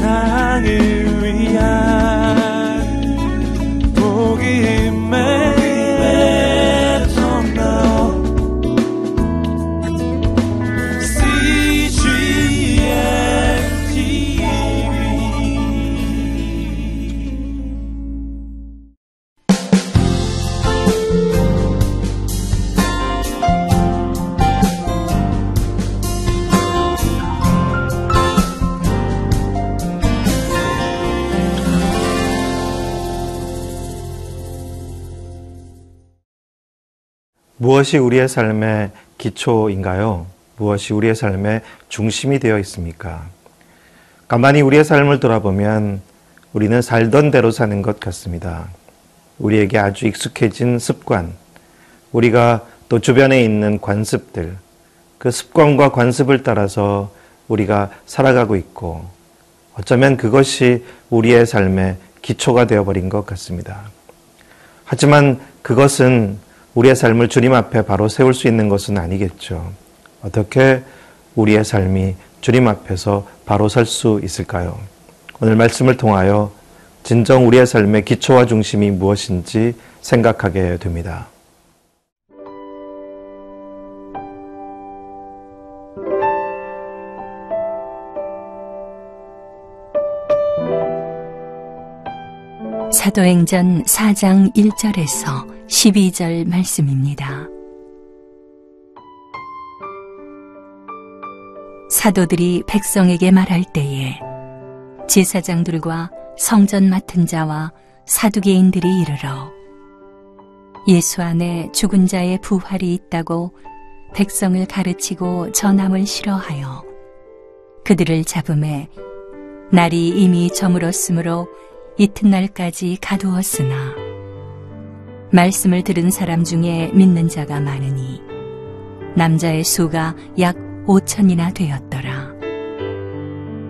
세상을 위한 복음의 무엇이 우리의 삶의 기초인가요? 무엇이 우리의 삶의 중심이 되어 있습니까? 가만히 우리의 삶을 돌아보면 우리는 살던 대로 사는 것 같습니다. 우리에게 아주 익숙해진 습관, 우리가 또 주변에 있는 관습들, 그 습관과 관습을 따라서 우리가 살아가고 있고 어쩌면 그것이 우리의 삶의 기초가 되어버린 것 같습니다. 하지만 그것은 우리의 삶을 주님 앞에 바로 세울 수 있는 것은 아니겠죠. 어떻게 우리의 삶이 주님 앞에서 바로 설 수 있을까요? 오늘 말씀을 통하여 진정 우리의 삶의 기초와 중심이 무엇인지 생각하게 됩니다. 사도행전 4장 1절에서 12절 말씀입니다. 사도들이 백성에게 말할 때에 제사장들과 성전 맡은 자와 사두개인들이 이르러 예수 안에 죽은 자의 부활이 있다고 백성을 가르치고 전함을 싫어하여 그들을 잡음에 날이 이미 저물었으므로 이튿날까지 가두었으나 말씀을 들은 사람 중에 믿는 자가 많으니 남자의 수가 약 5,000이나 되었더라.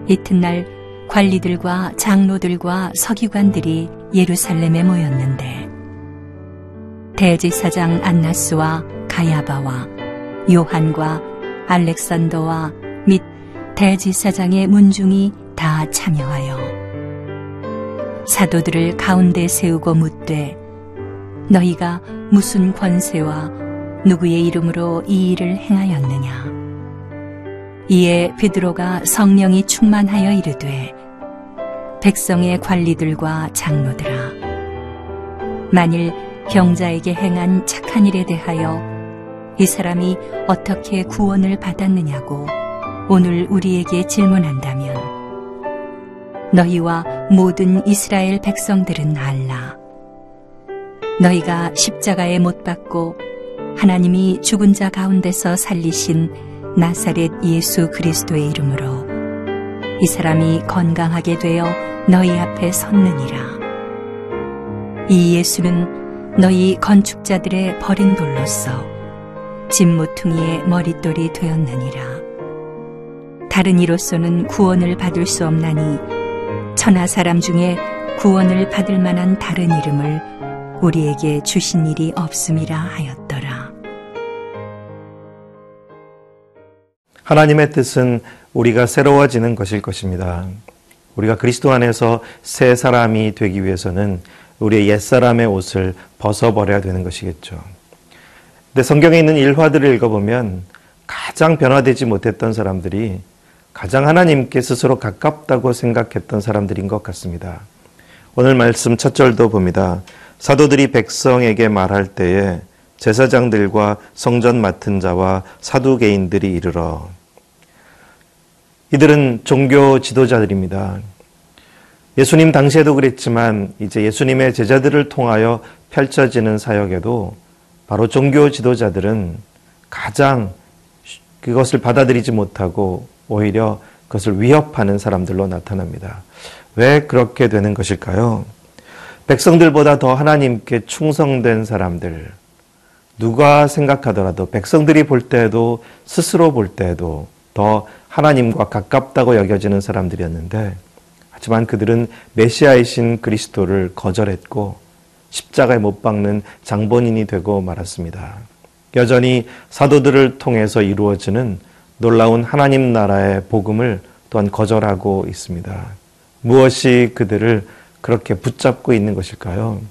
이튿날 관리들과 장로들과 서기관들이 예루살렘에 모였는데 대제사장 안나스와 가야바와 요한과 알렉산더와 및 대제사장의 문중이 다 참여하여 사도들을 가운데 세우고 묻되 너희가 무슨 권세와 누구의 이름으로 이 일을 행하였느냐? 이에 베드로가 성령이 충만하여 이르되 백성의 관리들과 장로들아 만일 병자에게 행한 착한 일에 대하여 이 사람이 어떻게 구원을 받았느냐고 오늘 우리에게 질문한다면 너희와 모든 이스라엘 백성들은 알라. 너희가 십자가에 못 박고 하나님이 죽은 자 가운데서 살리신 나사렛 예수 그리스도의 이름으로 이 사람이 건강하게 되어 너희 앞에 섰느니라. 이 예수는 너희 건축자들의 버린 돌로서 진모퉁이의 머릿돌이 되었느니라. 다른 이로서는 구원을 받을 수 없나니 천하 사람 중에 구원을 받을 만한 다른 이름을 우리에게 주신 일이 없음이라 하였더라. 하나님의 뜻은 우리가 새로워지는 것일 것입니다. 우리가 그리스도 안에서 새 사람이 되기 위해서는 우리의 옛사람의 옷을 벗어버려야 되는 것이겠죠. 근데 성경에 있는 일화들을 읽어보면 가장 변화되지 못했던 사람들이 가장 하나님께 스스로 가깝다고 생각했던 사람들인 것 같습니다. 오늘 말씀 첫 절도 봅니다. 사도들이 백성에게 말할 때에 제사장들과 성전 맡은 자와 사두개인들이 이르러. 이들은 종교 지도자들입니다. 예수님 당시에도 그랬지만 이제 예수님의 제자들을 통하여 펼쳐지는 사역에도 바로 종교 지도자들은 가장 그것을 받아들이지 못하고 오히려 그것을 위협하는 사람들로 나타납니다. 왜 그렇게 되는 것일까요? 백성들보다 더 하나님께 충성된 사람들, 누가 생각하더라도 백성들이 볼 때에도 스스로 볼 때에도 더 하나님과 가깝다고 여겨지는 사람들이었는데 하지만 그들은 메시아이신 그리스도를 거절했고 십자가에 못 박는 장본인이 되고 말았습니다. 여전히 사도들을 통해서 이루어지는 놀라운 하나님 나라의 복음을 또한 거절하고 있습니다. 무엇이 그들을 그렇게 붙잡고 있는 것일까요?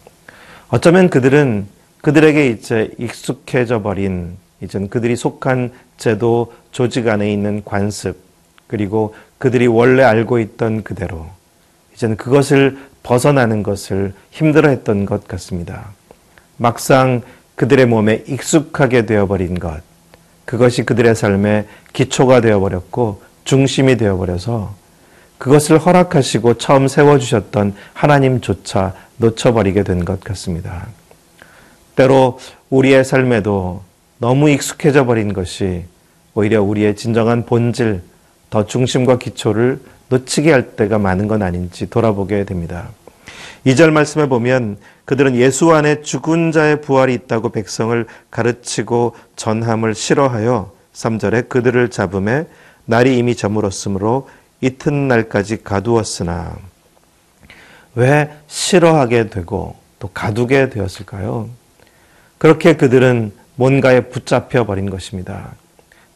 어쩌면 그들은 그들에게 이제 익숙해져 버린, 이젠 그들이 속한 제도 조직 안에 있는 관습, 그리고 그들이 원래 알고 있던 그대로 이제는 그것을 벗어나는 것을 힘들어했던 것 같습니다. 막상 그들의 몸에 익숙하게 되어버린 것, 그것이 그들의 삶의 기초가 되어버렸고 중심이 되어버려서 그것을 허락하시고 처음 세워주셨던 하나님조차 놓쳐버리게 된 것 같습니다. 때로 우리의 삶에도 너무 익숙해져 버린 것이 오히려 우리의 진정한 본질, 더 중심과 기초를 놓치게 할 때가 많은 건 아닌지 돌아보게 됩니다. 2절 말씀에 보면 그들은 예수 안에 죽은 자의 부활이 있다고 백성을 가르치고 전함을 싫어하여 3절에 그들을 잡음에 날이 이미 저물었으므로 이튿날까지 가두었으나, 왜 싫어하게 되고 또 가두게 되었을까요? 그렇게 그들은 뭔가에 붙잡혀 버린 것입니다.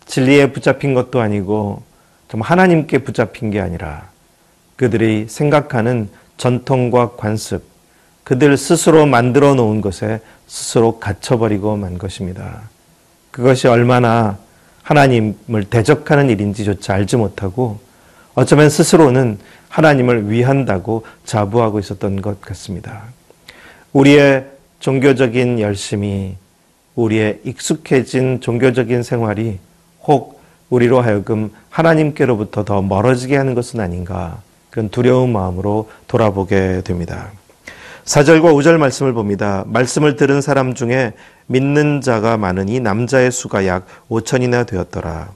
진리에 붙잡힌 것도 아니고 좀 하나님께 붙잡힌 게 아니라 그들이 생각하는 전통과 관습, 그들 스스로 만들어 놓은 것에 스스로 갇혀버리고 만 것입니다. 그것이 얼마나 하나님을 대적하는 일인지조차 알지 못하고 어쩌면 스스로는 하나님을 위한다고 자부하고 있었던 것 같습니다. 우리의 종교적인 열심이, 우리의 익숙해진 종교적인 생활이 혹 우리로 하여금 하나님께로부터 더 멀어지게 하는 것은 아닌가, 그런 두려운 마음으로 돌아보게 됩니다. 4절과 5절 말씀을 봅니다. 말씀을 들은 사람 중에 믿는 자가 많으니 남자의 수가 약 5천이나 되었더라.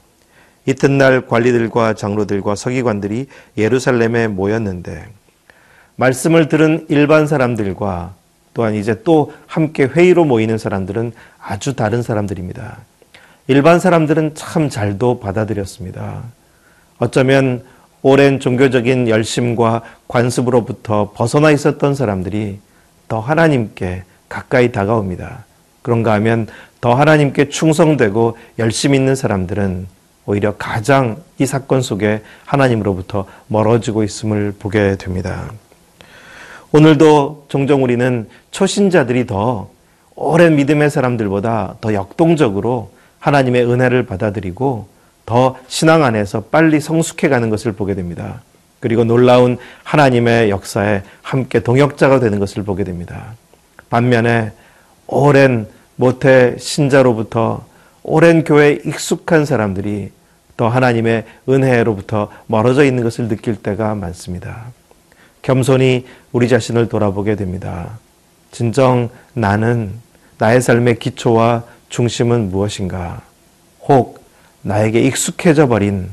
이튿날 관리들과 장로들과 서기관들이 예루살렘에 모였는데, 말씀을 들은 일반 사람들과 또한 이제 또 함께 회의로 모이는 사람들은 아주 다른 사람들입니다. 일반 사람들은 참 잘도 받아들였습니다. 어쩌면 오랜 종교적인 열심과 관습으로부터 벗어나 있었던 사람들이 더 하나님께 가까이 다가옵니다. 그런가 하면 더 하나님께 충성되고 열심 있는 사람들은 오히려 가장 이 사건 속에 하나님으로부터 멀어지고 있음을 보게 됩니다. 오늘도 종종 우리는 초신자들이 더 오랜 믿음의 사람들보다 더 역동적으로 하나님의 은혜를 받아들이고 더 신앙 안에서 빨리 성숙해가는 것을 보게 됩니다. 그리고 놀라운 하나님의 역사에 함께 동역자가 되는 것을 보게 됩니다. 반면에 오랜 모태 신자로부터 오랜 교회에 익숙한 사람들이 더 하나님의 은혜로부터 멀어져 있는 것을 느낄 때가 많습니다. 겸손히 우리 자신을 돌아보게 됩니다. 진정 나는, 나의 삶의 기초와 중심은 무엇인가? 혹 나에게 익숙해져 버린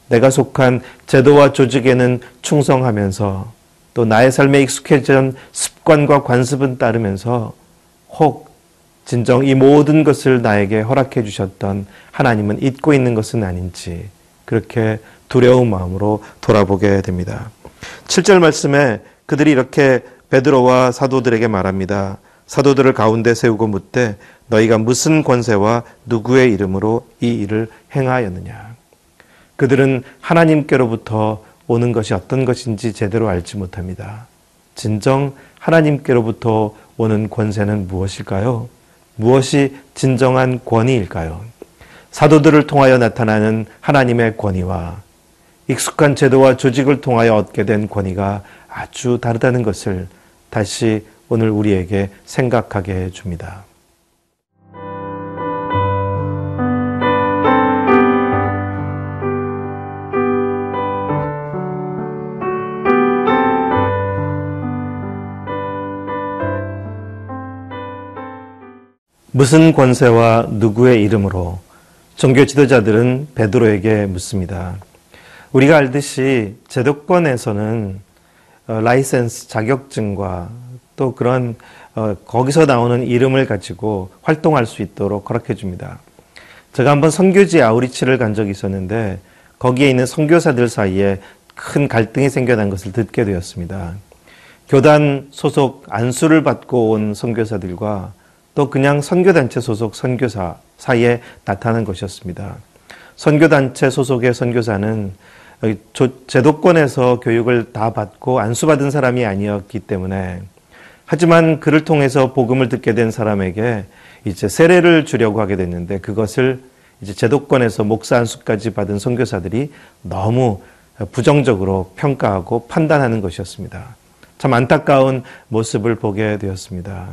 내가 속한 제도와 조직에는 충성하면서 또 나의 삶에 익숙해진 습관과 관습은 따르면서 혹 진정 이 모든 것을 나에게 허락해 주셨던 하나님은 잊고 있는 것은 아닌지, 그렇게 두려운 마음으로 돌아보게 됩니다. 7절 말씀에 그들이 이렇게 베드로와 사도들에게 말합니다. 사도들을 가운데 세우고 묻되 너희가 무슨 권세와 누구의 이름으로 이 일을 행하였느냐. 그들은 하나님께로부터 오는 것이 어떤 것인지 제대로 알지 못합니다. 진정 하나님께로부터 오는 권세는 무엇일까요? 무엇이 진정한 권위일까요? 사도들을 통하여 나타나는 하나님의 권위와 익숙한 제도와 조직을 통하여 얻게 된 권위가 아주 다르다는 것을 다시 오늘 우리에게 생각하게 해줍니다. 무슨 권세와 누구의 이름으로? 종교 지도자들은 베드로에게 묻습니다. 우리가 알듯이 제도권에서는 라이센스 자격증과 또 그런 거기서 나오는 이름을 가지고 활동할 수 있도록 허락해 줍니다. 제가 한번 선교지 아우리치를 간 적이 있었는데 거기에 있는 선교사들 사이에 큰 갈등이 생겨난 것을 듣게 되었습니다. 교단 소속 안수를 받고 온 선교사들과 또 그냥 선교단체 소속 선교사 사이에 나타난 것이었습니다. 선교단체 소속의 선교사는 제도권에서 교육을 다 받고 안수받은 사람이 아니었기 때문에, 하지만 그를 통해서 복음을 듣게 된 사람에게 이제 세례를 주려고 하게 됐는데, 그것을 이제 제도권에서 목사 안수까지 받은 선교사들이 너무 부정적으로 평가하고 판단하는 것이었습니다. 참 안타까운 모습을 보게 되었습니다.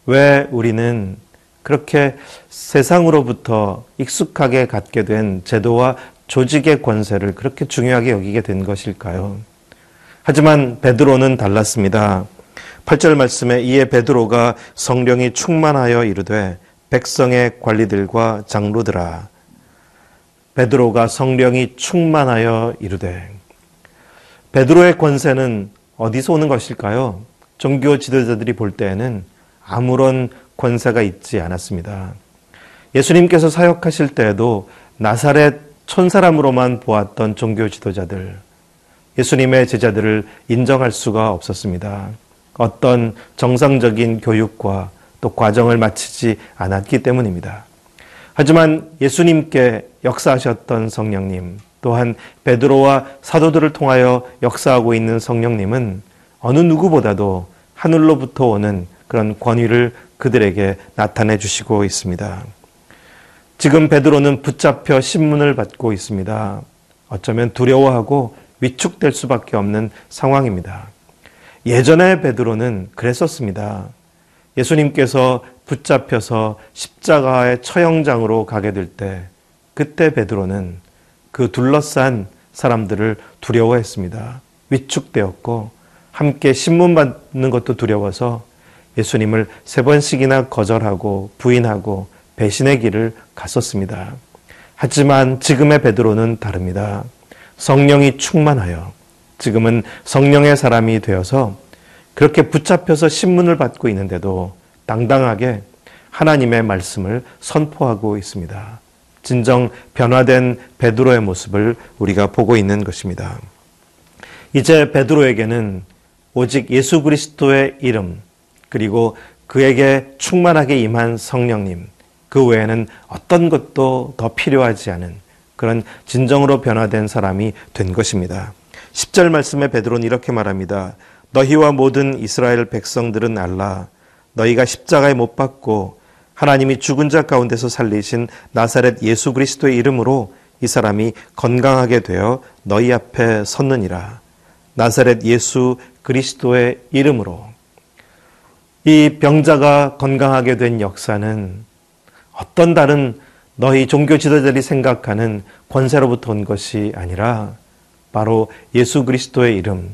왜 우리는 그렇게 세상으로부터 익숙하게 갖게 된 제도와 조직의 권세를 그렇게 중요하게 여기게 된 것일까요? 하지만 베드로는 달랐습니다. 8절 말씀에 이에 베드로가 성령이 충만하여 이르되 백성의 관리들과 장로들아. 베드로가 성령이 충만하여 이르되. 베드로의 권세는 어디서 오는 것일까요? 종교 지도자들이 볼 때에는 아무런 권세가 있지 않았습니다. 예수님께서 사역하실 때에도 나사렛 촌사람으로만 보았던 종교 지도자들, 예수님의 제자들을 인정할 수가 없었습니다. 어떤 정상적인 교육과 또 과정을 마치지 않았기 때문입니다. 하지만 예수님께 역사하셨던 성령님, 또한 베드로와 사도들을 통하여 역사하고 있는 성령님은 어느 누구보다도 하늘로부터 오는 그런 권위를 그들에게 나타내 주시고 있습니다. 지금 베드로는 붙잡혀 신문을 받고 있습니다. 어쩌면 두려워하고 위축될 수밖에 없는 상황입니다. 예전에 베드로는 그랬었습니다. 예수님께서 붙잡혀서 십자가의 처형장으로 가게 될 때, 그때 베드로는 그 둘러싼 사람들을 두려워했습니다. 위축되었고 함께 신문 받는 것도 두려워서 예수님을 3번씩이나 거절하고 부인하고 배신의 길을 갔었습니다. 하지만 지금의 베드로는 다릅니다. 성령이 충만하여 지금은 성령의 사람이 되어서 그렇게 붙잡혀서 신문을 받고 있는데도 당당하게 하나님의 말씀을 선포하고 있습니다. 진정 변화된 베드로의 모습을 우리가 보고 있는 것입니다. 이제 베드로에게는 오직 예수 그리스도의 이름, 그리고 그에게 충만하게 임한 성령님, 그 외에는 어떤 것도 더 필요하지 않은 그런 진정으로 변화된 사람이 된 것입니다. 10절 말씀에 베드로는 이렇게 말합니다. 너희와 모든 이스라엘 백성들은 알라. 너희가 십자가에 못 박고 하나님이 죽은 자 가운데서 살리신 나사렛 예수 그리스도의 이름으로 이 사람이 건강하게 되어 너희 앞에 섰느니라. 나사렛 예수 그리스도의 이름으로. 이 병자가 건강하게 된 역사는 어떤 다른 너희 종교 지도자들이 생각하는 권세로부터 온 것이 아니라 바로 예수 그리스도의 이름,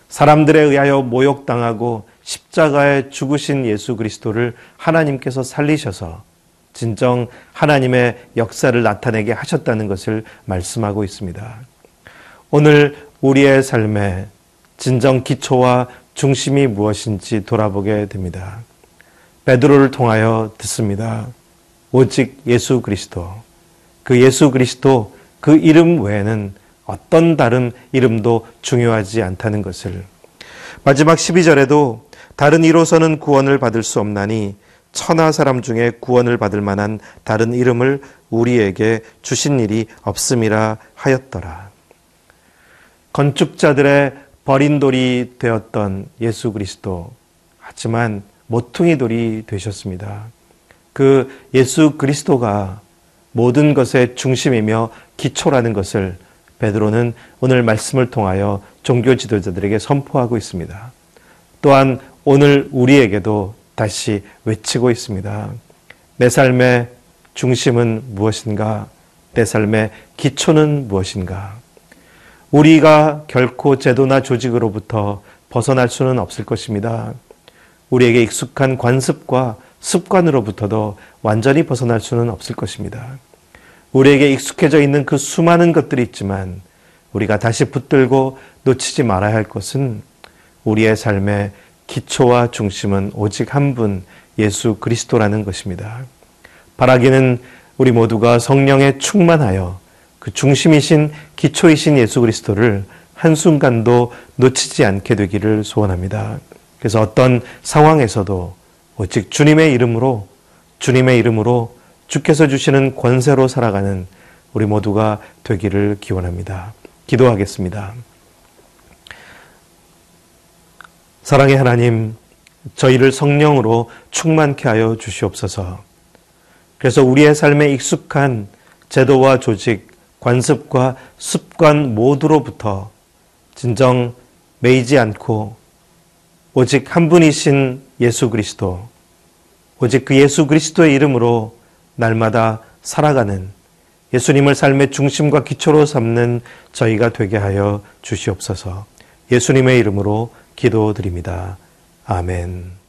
사람들에 의하여 모욕당하고 십자가에 죽으신 예수 그리스도를 하나님께서 살리셔서 진정 하나님의 역사를 나타내게 하셨다는 것을 말씀하고 있습니다. 오늘 우리의 삶의 진정 기초와 중심이 무엇인지 돌아보게 됩니다. 베드로를 통하여 듣습니다. 오직 예수 그리스도, 그 예수 그리스도, 그 이름 외에는 어떤 다른 이름도 중요하지 않다는 것을. 마지막 12절에도 다른 이로서는 구원을 받을 수 없나니 천하 사람 중에 구원을 받을 만한 다른 이름을 우리에게 주신 일이 없음이라 하였더라. 건축자들의 버린 돌이 되었던 예수 그리스도, 하지만 모퉁이 돌이 되셨습니다. 그 예수 그리스도가 모든 것의 중심이며 기초라는 것을 베드로는 오늘 말씀을 통하여 종교 지도자들에게 선포하고 있습니다. 또한 오늘 우리에게도 다시 외치고 있습니다. 내 삶의 중심은 무엇인가? 내 삶의 기초는 무엇인가? 우리가 결코 제도나 조직으로부터 벗어날 수는 없을 것입니다. 우리에게 익숙한 관습과 습관으로부터도 완전히 벗어날 수는 없을 것입니다. 우리에게 익숙해져 있는 그 수많은 것들이 있지만 우리가 다시 붙들고 놓치지 말아야 할 것은 우리의 삶의 기초와 중심은 오직 한 분 예수 그리스도라는 것입니다. 바라기는 우리 모두가 성령에 충만하여 그 중심이신 기초이신 예수 그리스도를 한순간도 놓치지 않게 되기를 소원합니다. 그래서 어떤 상황에서도 오직 주님의 이름으로 주께서 주시는 권세로 살아가는 우리 모두가 되기를 기원합니다. 기도하겠습니다. 사랑의 하나님, 저희를 성령으로 충만케 하여 주시옵소서. 그래서 우리의 삶에 익숙한 제도와 조직, 관습과 습관 모두로부터 진정 매이지 않고 오직 한 분이신 예수 그리스도, 오직 그 예수 그리스도의 이름으로 날마다 살아가는 예수님을 삶의 중심과 기초로 삼는 저희가 되게 하여 주시옵소서. 예수님의 이름으로 기도드립니다. 아멘.